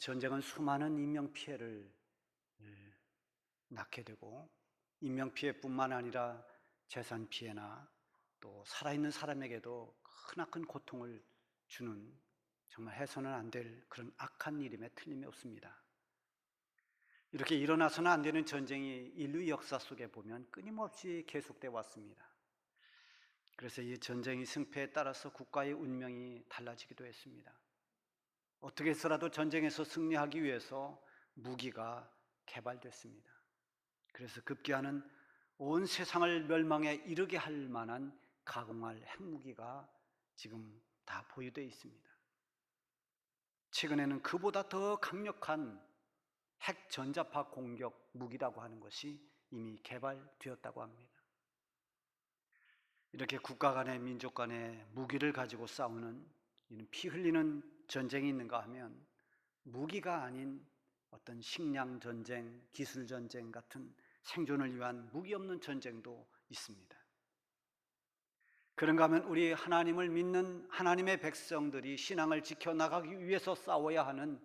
전쟁은 수많은 인명피해를 낳게 되고, 인명피해뿐만 아니라 재산피해나 또 살아있는 사람에게도 크나큰 고통을 주는, 정말 해서는 안 될 그런 악한 일임에 틀림이 없습니다. 이렇게 일어나서는 안 되는 전쟁이 인류 역사 속에 보면 끊임없이 계속되어 왔습니다. 그래서 이 전쟁의 승패에 따라서 국가의 운명이 달라지기도 했습니다. 어떻게 해서라도 전쟁에서 승리하기 위해서 무기가 개발됐습니다. 그래서 급기야는 온 세상을 멸망에 이르게 할 만한 가공할 핵무기가 지금 다 보유되어 있습니다. 최근에는 그보다 더 강력한 핵 전자파 공격 무기라고 하는 것이 이미 개발되었다고 합니다. 이렇게 국가 간의, 민족 간의 무기를 가지고 싸우는, 피 흘리는 전쟁이 있는가 하면 무기가 아닌 어떤 식량 전쟁, 기술 전쟁 같은 생존을 위한 무기 없는 전쟁도 있습니다. 그런가 하면 우리 하나님을 믿는 하나님의 백성들이 신앙을 지켜나가기 위해서 싸워야 하는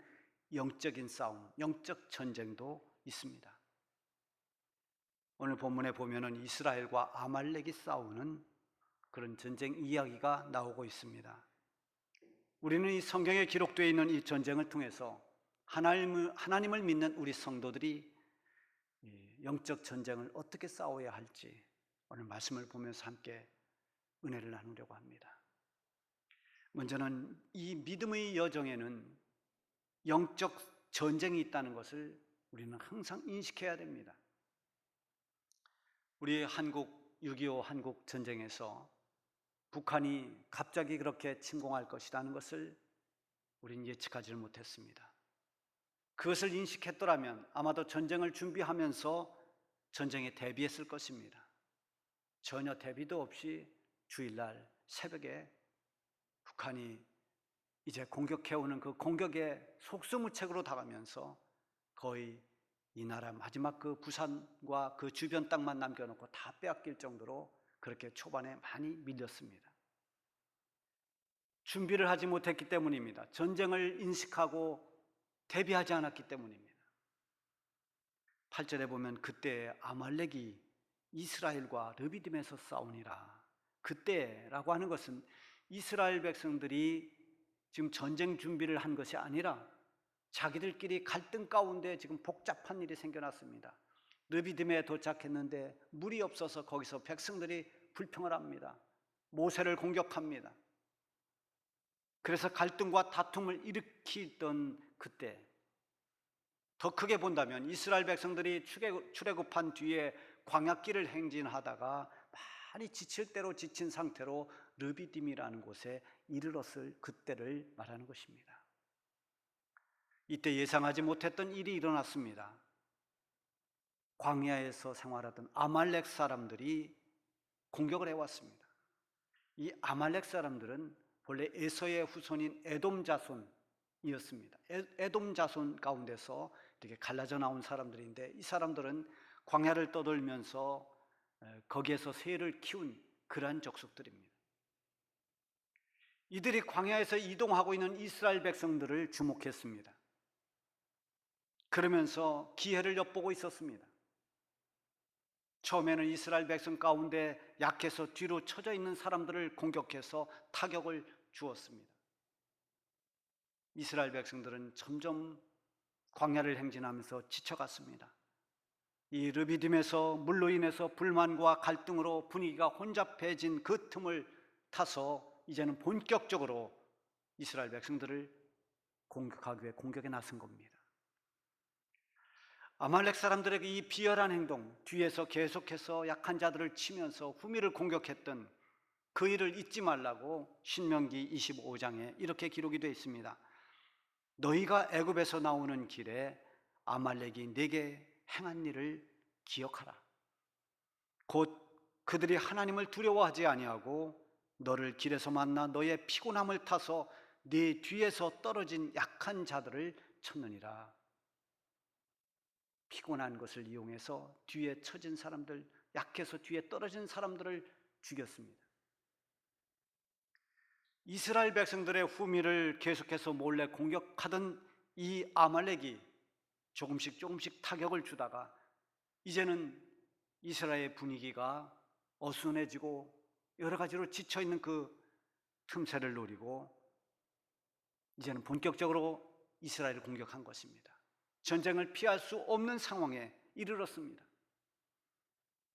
영적인 싸움, 영적 전쟁도 있습니다. 오늘 본문에 보면은 이스라엘과 아말렉이 싸우는 그런 전쟁 이야기가 나오고 있습니다. 우리는 이 성경에 기록되어 있는 이 전쟁을 통해서 하나님을 믿는 우리 성도들이 영적 전쟁을 어떻게 싸워야 할지 오늘 말씀을 보면서 함께 은혜를 나누려고 합니다. 먼저는 이 믿음의 여정에는 영적 전쟁이 있다는 것을 우리는 항상 인식해야 됩니다. 우리 한국 6.25 한국 전쟁에서 북한이 갑자기 그렇게 침공할 것이라는 것을 우리는 예측하지를 못했습니다. 그것을 인식했더라면 아마도 전쟁을 준비하면서 전쟁에 대비했을 것입니다. 전혀 대비도 없이 주일날 새벽에 북한이 이제 공격해오는 그 공격에 속수무책으로 다가면서 거의 이 나라 마지막 그 부산과 그 주변 땅만 남겨놓고 다 빼앗길 정도로 그렇게 초반에 많이 밀렸습니다. 준비를 하지 못했기 때문입니다. 전쟁을 인식하고 대비하지 않았기 때문입니다. 8절에 보면 그때 아말렉이 이스라엘과 르비딤에서 싸우니라. 그때라고 하는 것은 이스라엘 백성들이 지금 전쟁 준비를 한 것이 아니라 자기들끼리 갈등 가운데 지금 복잡한 일이 생겨났습니다. 르비딤에 도착했는데 물이 없어서 거기서 백성들이 불평을 합니다. 모세를 공격합니다. 그래서 갈등과 다툼을 일으키던 그때, 더 크게 본다면 이스라엘 백성들이 출애굽한 뒤에 광야길을 행진하다가 많이 지칠 대로 지친 상태로 르비딤이라는 곳에 이르렀을 그때를 말하는 것입니다. 이때 예상하지 못했던 일이 일어났습니다. 광야에서 생활하던 아말렉 사람들이 공격을 해왔습니다. 이 아말렉 사람들은 본래 에서의 후손인 에돔 자손이었습니다. 에돔 자손 가운데서 이렇게 갈라져 나온 사람들인데, 이 사람들은 광야를 떠돌면서 거기에서 새를 키운 그러한 족속들입니다. 이들이 광야에서 이동하고 있는 이스라엘 백성들을 주목했습니다. 그러면서 기회를 엿보고 있었습니다. 처음에는 이스라엘 백성 가운데 약해서 뒤로 처져 있는 사람들을 공격해서 타격을 주었습니다. 이스라엘 백성들은 점점 광야를 행진하면서 지쳐갔습니다. 이 르비딤에서 물로 인해서 불만과 갈등으로 분위기가 혼잡해진 그 틈을 타서 이제는 본격적으로 이스라엘 백성들을 공격하기 위해 공격에 나선 겁니다. 아말렉 사람들에게 이 비열한 행동, 뒤에서 계속해서 약한 자들을 치면서 후미를 공격했던 그 일을 잊지 말라고 신명기 25장에 이렇게 기록이 되어 있습니다. 너희가 애굽에서 나오는 길에 아말렉이 네게 행한 일을 기억하라. 곧 그들이 하나님을 두려워하지 아니하고 너를 길에서 만나 너의 피곤함을 타서 네 뒤에서 떨어진 약한 자들을 쳤느니라. 피곤한 것을 이용해서 뒤에 처진 사람들, 약해서 뒤에 떨어진 사람들을 죽였습니다. 이스라엘 백성들의 후미를 계속해서 몰래 공격하던 이 아말렉이 조금씩 타격을 주다가 이제는 이스라엘 분위기가 어수선해지고 여러 가지로 지쳐있는 그 틈새를 노리고 이제는 본격적으로 이스라엘을 공격한 것입니다. 전쟁을 피할 수 없는 상황에 이르렀습니다.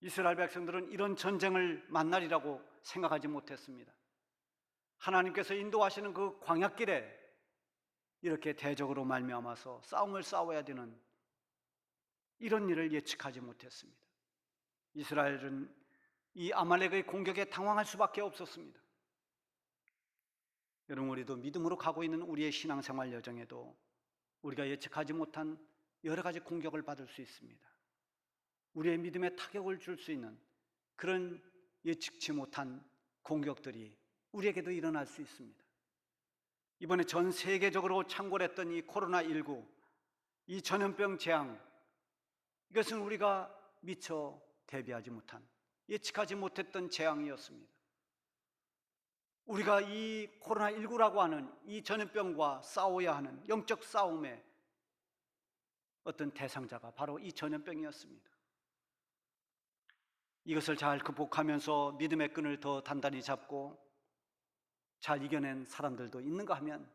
이스라엘 백성들은 이런 전쟁을 만날이라고 생각하지 못했습니다. 하나님께서 인도하시는 그 광야길에 이렇게 대적으로 말미암아서 싸움을 싸워야 되는 이런 일을 예측하지 못했습니다. 이스라엘은 이 아말렉의 공격에 당황할 수밖에 없었습니다. 여러분, 우리도 믿음으로 가고 있는 우리의 신앙생활 여정에도 우리가 예측하지 못한 여러 가지 공격을 받을 수 있습니다. 우리의 믿음에 타격을 줄 수 있는 그런 예측치 못한 공격들이 우리에게도 일어날 수 있습니다. 이번에 전 세계적으로 창궐했던 이 코로나19, 이 전염병 재앙, 이것은 우리가 미처 대비하지 못한, 예측하지 못했던 재앙이었습니다. 우리가 이 코로나19라고 하는 이 전염병과 싸워야 하는 영적 싸움의 어떤 대상자가 바로 이 전염병이었습니다. 이것을 잘 극복하면서 믿음의 끈을 더 단단히 잡고 잘 이겨낸 사람들도 있는가 하면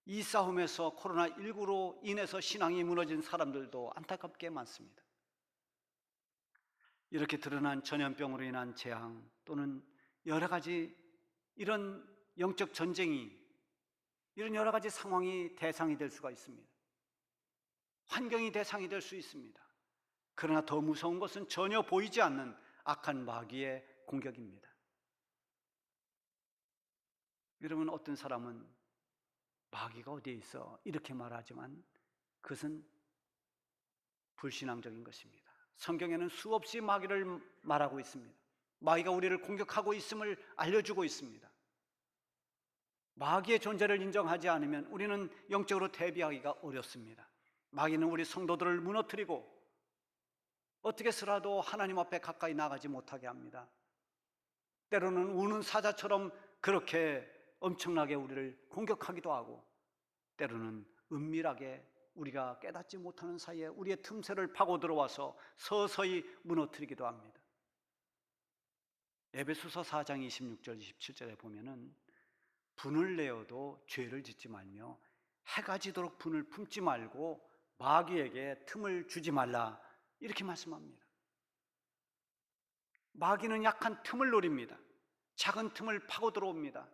이 싸움에서 코로나19로 인해서 신앙이 무너진 사람들도 안타깝게 많습니다. 이렇게 드러난 전염병으로 인한 재앙 또는 여러 가지 이런 영적 전쟁이, 이런 여러 가지 상황이 대상이 될 수가 있습니다. 환경이 대상이 될 수 있습니다. 그러나 더 무서운 것은 전혀 보이지 않는 악한 마귀의 공격입니다. 여러분, 어떤 사람은 마귀가 어디에 있어? 이렇게 말하지만 그것은 불신앙적인 것입니다. 성경에는 수없이 마귀를 말하고 있습니다. 마귀가 우리를 공격하고 있음을 알려주고 있습니다. 마귀의 존재를 인정하지 않으면 우리는 영적으로 대비하기가 어렵습니다. 마귀는 우리 성도들을 무너뜨리고 어떻게 해서라도 하나님 앞에 가까이 나가지 못하게 합니다. 때로는 우는 사자처럼 그렇게 엄청나게 우리를 공격하기도 하고, 때로는 은밀하게 우리가 깨닫지 못하는 사이에 우리의 틈새를 파고 들어와서 서서히 무너뜨리기도 합니다. 에베소서 4장 26절 27절에 보면은 분을 내어도 죄를 짓지 말며 해가 지도록 분을 품지 말고 마귀에게 틈을 주지 말라, 이렇게 말씀합니다. 마귀는 약한 틈을 노립니다. 작은 틈을 파고 들어옵니다.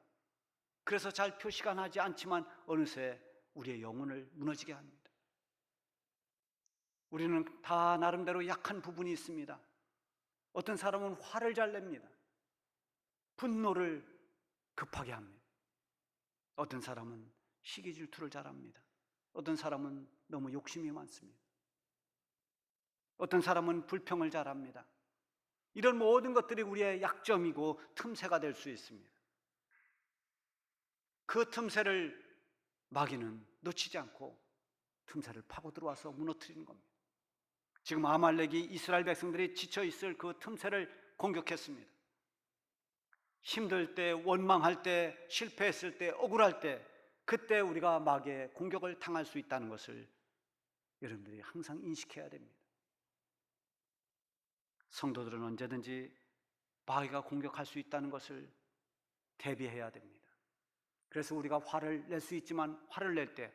그래서 잘 표시가 나지 않지만 어느새 우리의 영혼을 무너지게 합니다. 우리는 다 나름대로 약한 부분이 있습니다. 어떤 사람은 화를 잘 냅니다. 분노를 급하게 합니다. 어떤 사람은 시기 질투를 잘합니다. 어떤 사람은 너무 욕심이 많습니다. 어떤 사람은 불평을 잘합니다. 이런 모든 것들이 우리의 약점이고 틈새가 될 수 있습니다. 그 틈새를 마귀는 놓치지 않고 틈새를 파고 들어와서 무너뜨리는 겁니다. 지금 아말렉이 이스라엘 백성들이 지쳐있을 그 틈새를 공격했습니다. 힘들 때, 원망할 때, 실패했을 때, 억울할 때, 그때 우리가 마귀의 공격을 당할 수 있다는 것을 여러분들이 항상 인식해야 됩니다. 성도들은 언제든지 마귀가 공격할 수 있다는 것을 대비해야 됩니다. 그래서 우리가 화를 낼 수 있지만 화를 낼 때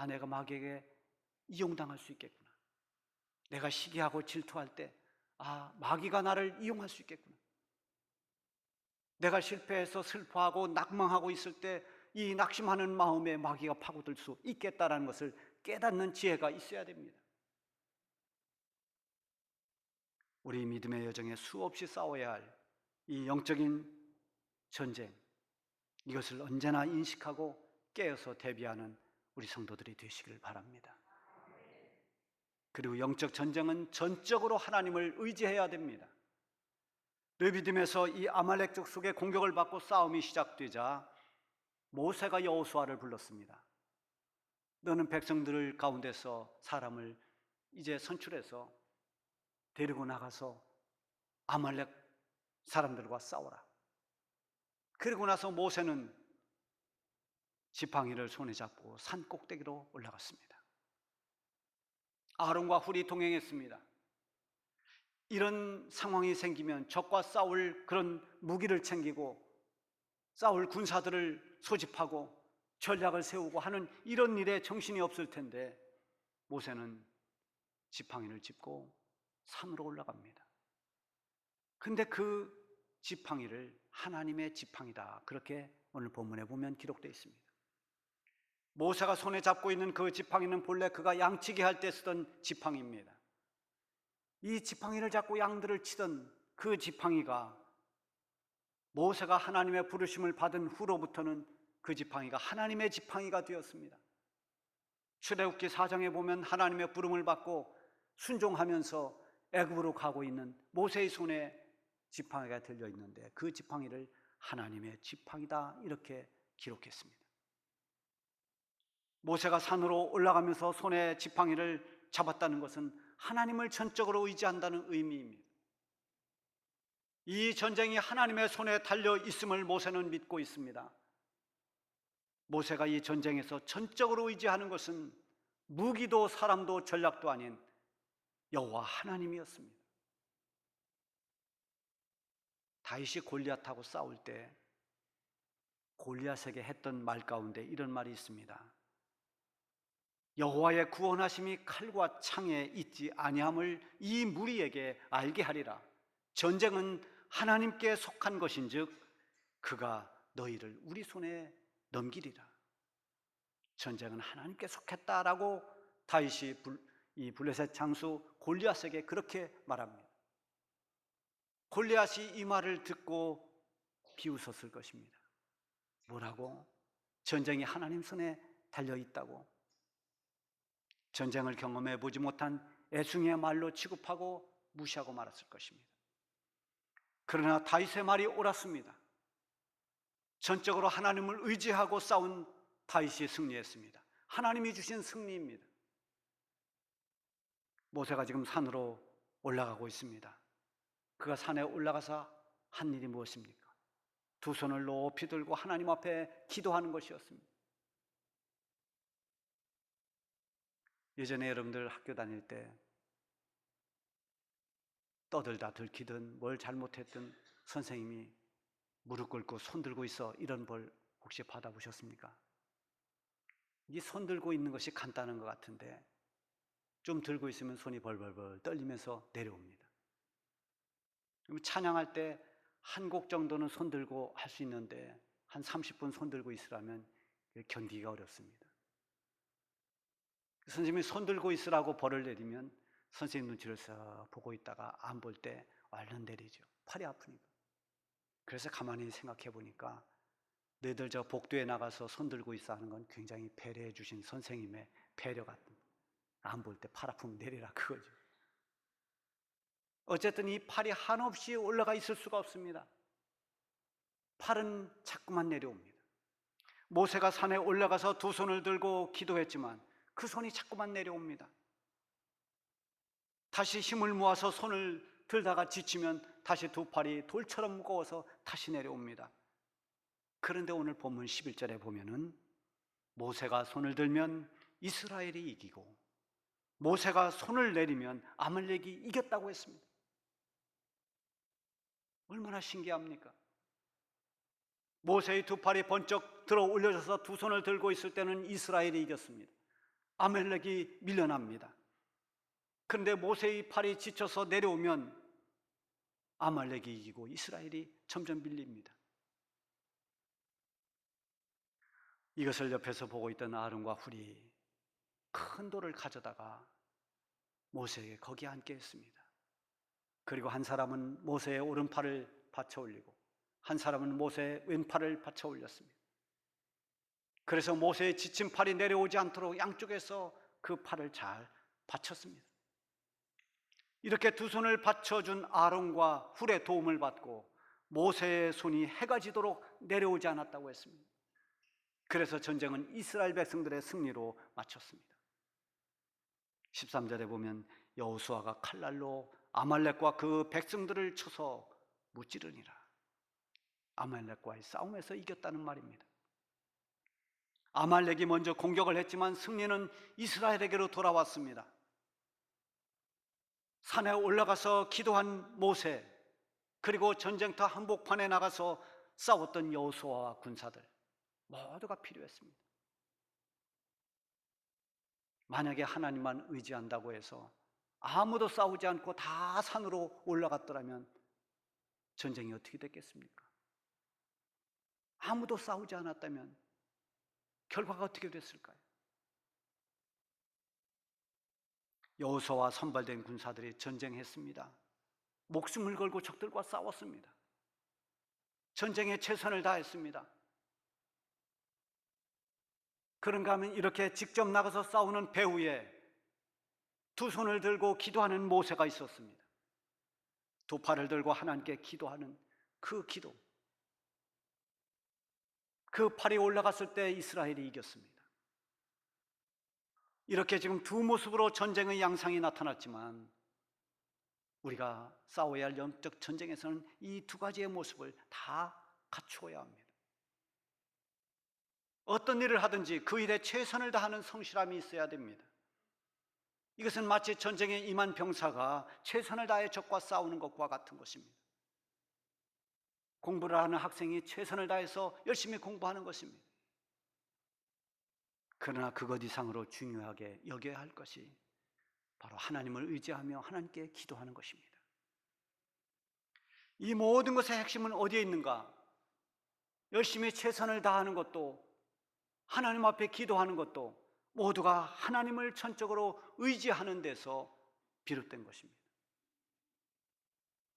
내가 마귀에게 이용당할 수 있겠구나. 내가 시기하고 질투할 때 마귀가 나를 이용할 수 있겠구나. 내가 실패해서 슬퍼하고 낙망하고 있을 때 이 낙심하는 마음에 마귀가 파고들 수 있겠다라는 것을 깨닫는 지혜가 있어야 됩니다. 우리 믿음의 여정에 수없이 싸워야 할 이 영적인 전쟁, 이것을 언제나 인식하고 깨어서 대비하는 우리 성도들이 되시길 바랍니다. 그리고 영적 전쟁은 전적으로 하나님을 의지해야 됩니다. 르비딤에서 이 아말렉 족속의 공격을 받고 싸움이 시작되자 모세가 여호수아를 불렀습니다. 너는 백성들 가운데서 사람을 이제 선출해서 데리고 나가서 아말렉 사람들과 싸워라. 그리고 나서 모세는 지팡이를 손에 잡고 산 꼭대기로 올라갔습니다. 아론과 훌이 동행했습니다. 이런 상황이 생기면 적과 싸울 그런 무기를 챙기고 싸울 군사들을 소집하고 전략을 세우고 하는 이런 일에 정신이 없을 텐데 모세는 지팡이를 짚고 산으로 올라갑니다. 근데 그 지팡이를 하나님의 지팡이다, 그렇게 오늘 본문에 보면 기록되어 있습니다. 모세가 손에 잡고 있는 그 지팡이는 본래 그가 양치기 할 때 쓰던 지팡이입니다. 이 지팡이를 잡고 양들을 치던 그 지팡이가 모세가 하나님의 부르심을 받은 후로부터는 그 지팡이가 하나님의 지팡이가 되었습니다. 출애굽기 4장에 보면 하나님의 부름을 받고 순종하면서 애굽으로 가고 있는 모세의 손에 지팡이가 들려 있는데 그 지팡이를 하나님의 지팡이다, 이렇게 기록했습니다. 모세가 산으로 올라가면서 손에 지팡이를 잡았다는 것은 하나님을 전적으로 의지한다는 의미입니다. 이 전쟁이 하나님의 손에 달려 있음을 모세는 믿고 있습니다. 모세가 이 전쟁에서 전적으로 의지하는 것은 무기도 사람도 전략도 아닌 여호와 하나님이었습니다. 다윗이 골리앗하고 싸울 때 골리앗에게 했던 말 가운데 이런 말이 있습니다. 여호와의 구원하심이 칼과 창에 있지 아니함을 이 무리에게 알게 하리라. 전쟁은 하나님께 속한 것인즉 그가 너희를 우리 손에 넘기리라. 전쟁은 하나님께 속했다라고 다윗이 이 블레셋 장수 골리앗에게 그렇게 말합니다. 골리앗이 이 말을 듣고 비웃었을 것입니다. 뭐라고? 전쟁이 하나님 손에 달려 있다고? 전쟁을 경험해 보지 못한 애송이의 말로 취급하고 무시하고 말았을 것입니다. 그러나 다윗의 말이 옳았습니다. 전적으로 하나님을 의지하고 싸운 다윗이 승리했습니다. 하나님이 주신 승리입니다. 모세가 지금 산으로 올라가고 있습니다. 그가 산에 올라가서 한 일이 무엇입니까? 두 손을 높이 들고 하나님 앞에 기도하는 것이었습니다. 예전에 여러분들 학교 다닐 때 떠들다 들키든 뭘 잘못했든 선생님이 무릎 꿇고 손 들고 있어, 이런 벌 혹시 받아보셨습니까? 이 손 들고 있는 것이 간단한 것 같은데 좀 들고 있으면 손이 벌벌벌 떨리면서 내려옵니다. 찬양할 때 한 곡 정도는 손 들고 할 수 있는데 한 30분 손 들고 있으라면 견디기가 어렵습니다. 선생님이 손 들고 있으라고 벌을 내리면 선생님 눈치를 싹 보고 있다가 안 볼 때 얼른 내리죠. 팔이 아프니까. 그래서 가만히 생각해 보니까 너희들 저 복도에 나가서 손 들고 있어 하는 건 굉장히 배려해 주신 선생님의 배려 같은, 안 볼 때 팔 아프면 내리라, 그거죠. 어쨌든 이 팔이 한없이 올라가 있을 수가 없습니다. 팔은 자꾸만 내려옵니다. 모세가 산에 올라가서 두 손을 들고 기도했지만 그 손이 자꾸만 내려옵니다. 다시 힘을 모아서 손을 들다가 지치면 다시 두 팔이 돌처럼 무거워서 다시 내려옵니다. 그런데 오늘 본문 11절에 보면은 모세가 손을 들면 이스라엘이 이기고 모세가 손을 내리면 아말렉이 이겼다고 했습니다. 얼마나 신기합니까? 모세의 두 팔이 번쩍 들어 올려져서 두 손을 들고 있을 때는 이스라엘이 이겼습니다. 아말렉이 밀려납니다. 그런데 모세의 팔이 지쳐서 내려오면 아말렉이 이기고 이스라엘이 점점 밀립니다. 이것을 옆에서 보고 있던 아론과 훌이 큰 돌을 가져다가 모세에게 거기에 앉게 했습니다. 그리고 한 사람은 모세의 오른팔을 받쳐 올리고 한 사람은 모세의 왼팔을 받쳐 올렸습니다. 그래서 모세의 지친 팔이 내려오지 않도록 양쪽에서 그 팔을 잘 받쳤습니다. 이렇게 두 손을 받쳐준 아론과 훌의 도움을 받고 모세의 손이 해가 지도록 내려오지 않았다고 했습니다. 그래서 전쟁은 이스라엘 백성들의 승리로 마쳤습니다. 13절에 보면 여호수아가 칼날로 아말렉과 그 백성들을 쳐서 무찌르니라. 아말렉과의 싸움에서 이겼다는 말입니다. 아말렉이 먼저 공격을 했지만 승리는 이스라엘에게로 돌아왔습니다. 산에 올라가서 기도한 모세, 그리고 전쟁터 한복판에 나가서 싸웠던 여호수아와 군사들 모두가 필요했습니다. 만약에 하나님만 의지한다고 해서 아무도 싸우지 않고 다 산으로 올라갔더라면 전쟁이 어떻게 됐겠습니까? 아무도 싸우지 않았다면 결과가 어떻게 됐을까요? 여호수아와 선발된 군사들이 전쟁했습니다. 목숨을 걸고 적들과 싸웠습니다. 전쟁에 최선을 다했습니다. 그런가 하면 이렇게 직접 나가서 싸우는 배후에 두 손을 들고 기도하는 모세가 있었습니다. 두 팔을 들고 하나님께 기도하는 그 기도, 그 팔이 올라갔을 때 이스라엘이 이겼습니다. 이렇게 지금 두 모습으로 전쟁의 양상이 나타났지만 우리가 싸워야 할 영적 전쟁에서는 이 두 가지의 모습을 다 갖추어야 합니다. 어떤 일을 하든지 그 일에 최선을 다하는 성실함이 있어야 됩니다. 이것은 마치 전쟁에 임한 병사가 최선을 다해 적과 싸우는 것과 같은 것입니다. 공부를 하는 학생이 최선을 다해서 열심히 공부하는 것입니다. 그러나 그것 이상으로 중요하게 여겨야 할 것이 바로 하나님을 의지하며 하나님께 기도하는 것입니다. 이 모든 것의 핵심은 어디에 있는가? 열심히 최선을 다하는 것도, 하나님 앞에 기도하는 것도 모두가 하나님을 전적으로 의지하는 데서 비롯된 것입니다.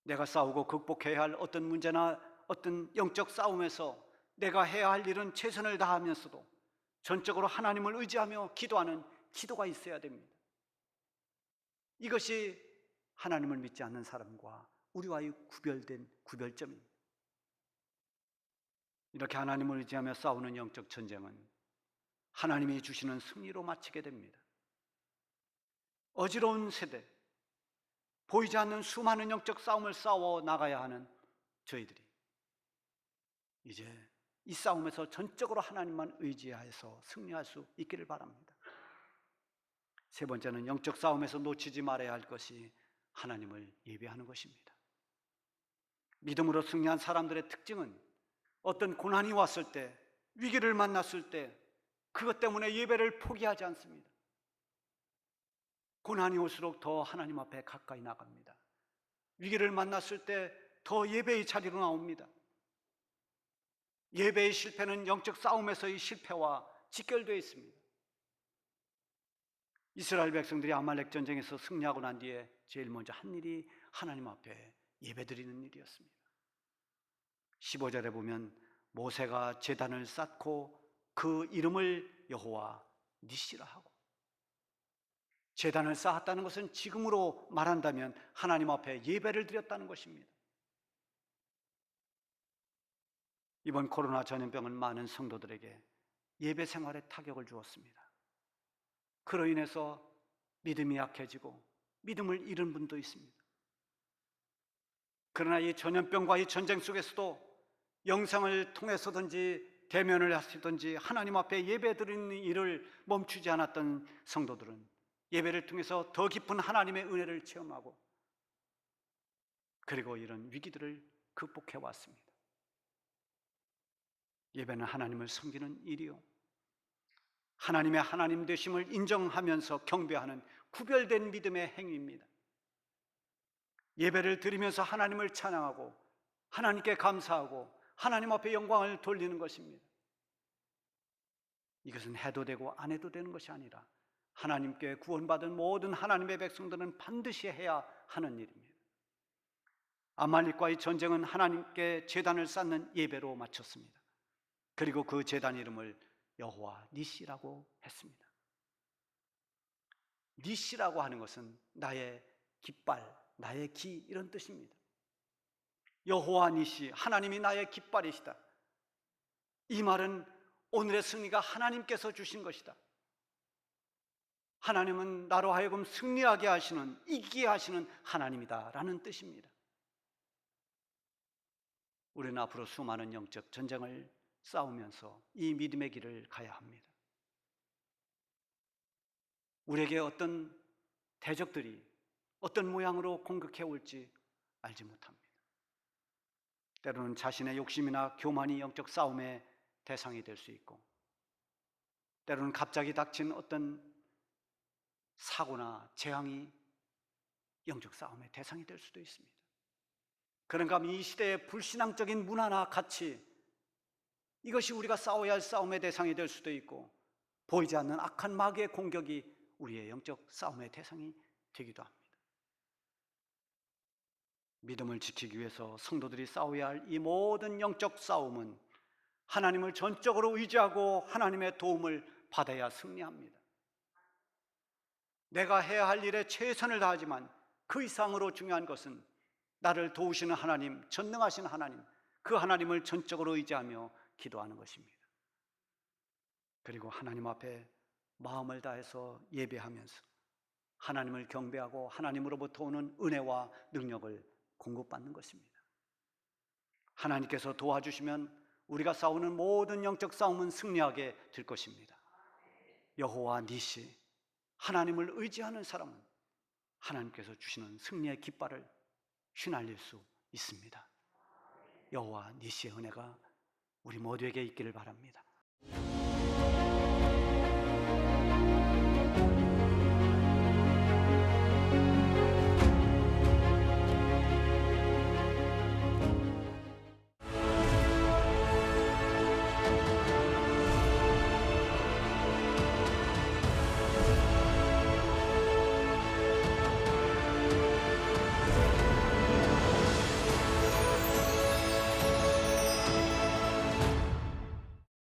내가 싸우고 극복해야 할 어떤 문제나 어떤 영적 싸움에서 내가 해야 할 일은 최선을 다하면서도 전적으로 하나님을 의지하며 기도하는 기도가 있어야 됩니다. 이것이 하나님을 믿지 않는 사람과 우리와의 구별된 구별점입니다. 이렇게 하나님을 의지하며 싸우는 영적 전쟁은 하나님이 주시는 승리로 마치게 됩니다. 어지러운 세대, 보이지 않는 수많은 영적 싸움을 싸워 나가야 하는 저희들이 이제 이 싸움에서 전적으로 하나님만 의지해서 승리할 수 있기를 바랍니다. 세 번째는 영적 싸움에서 놓치지 말아야 할 것이 하나님을 예배하는 것입니다. 믿음으로 승리한 사람들의 특징은 어떤 고난이 왔을 때, 위기를 만났을 때 그것 때문에 예배를 포기하지 않습니다. 고난이 올수록 더 하나님 앞에 가까이 나갑니다. 위기를 만났을 때 더 예배의 자리로 나옵니다. 예배의 실패는 영적 싸움에서의 실패와 직결되어 있습니다. 이스라엘 백성들이 아말렉 전쟁에서 승리하고 난 뒤에 제일 먼저 한 일이 하나님 앞에 예배드리는 일이었습니다. 15절에 보면 모세가 제단을 쌓고 그 이름을 여호와 니시라 하고, 제단을 쌓았다는 것은 지금으로 말한다면 하나님 앞에 예배를 드렸다는 것입니다. 이번 코로나 전염병은 많은 성도들에게 예배 생활에 타격을 주었습니다. 그로 인해서 믿음이 약해지고 믿음을 잃은 분도 있습니다. 그러나 이 전염병과 이 전쟁 속에서도 영상을 통해서든지 대면을 하시든지 하나님 앞에 예배 드리는 일을 멈추지 않았던 성도들은 예배를 통해서 더 깊은 하나님의 은혜를 체험하고 그리고 이런 위기들을 극복해 왔습니다. 예배는 하나님을 섬기는 일이요, 하나님의 하나님 되심을 인정하면서 경배하는 구별된 믿음의 행위입니다. 예배를 드리면서 하나님을 찬양하고 하나님께 감사하고 하나님 앞에 영광을 돌리는 것입니다. 이것은 해도 되고 안 해도 되는 것이 아니라 하나님께 구원받은 모든 하나님의 백성들은 반드시 해야 하는 일입니다. 아말렉과의 전쟁은 하나님께 제단을 쌓는 예배로 마쳤습니다. 그리고 그 제단 이름을 여호와 니시라고 했습니다. 니시라고 하는 것은 나의 깃발, 나의 기, 이런 뜻입니다. 여호와 니시, 하나님이 나의 깃발이시다. 이 말은 오늘의 승리가 하나님께서 주신 것이다. 하나님은 나로 하여금 승리하게 하시는, 이기게 하시는 하나님이다 라는 뜻입니다. 우리는 앞으로 수많은 영적 전쟁을 싸우면서 이 믿음의 길을 가야 합니다. 우리에게 어떤 대적들이 어떤 모양으로 공격해 올지 알지 못합니다. 때로는 자신의 욕심이나 교만이 영적 싸움의 대상이 될 수 있고, 때로는 갑자기 닥친 어떤 사고나 재앙이 영적 싸움의 대상이 될 수도 있습니다. 그런가 하면 이 시대의 불신앙적인 문화나 가치, 이것이 우리가 싸워야 할 싸움의 대상이 될 수도 있고, 보이지 않는 악한 마귀의 공격이 우리의 영적 싸움의 대상이 되기도 합니다. 믿음을 지키기 위해서 성도들이 싸워야 할 이 모든 영적 싸움은 하나님을 전적으로 의지하고 하나님의 도움을 받아야 승리합니다. 내가 해야 할 일에 최선을 다하지만 그 이상으로 중요한 것은 나를 도우시는 하나님, 전능하신 하나님, 그 하나님을 전적으로 의지하며 기도하는 것입니다. 그리고 하나님 앞에 마음을 다해서 예배하면서 하나님을 경배하고 하나님으로부터 오는 은혜와 능력을 공급받는 것입니다. 하나님께서 도와주시면 우리가 싸우는 모든 영적 싸움은 승리하게 될 것입니다. 여호와 니시, 하나님을 의지하는 사람은 하나님께서 주시는 승리의 깃발을 휘날릴 수 있습니다. 여호와 니시의 은혜가 우리 모두에게 있기를 바랍니다.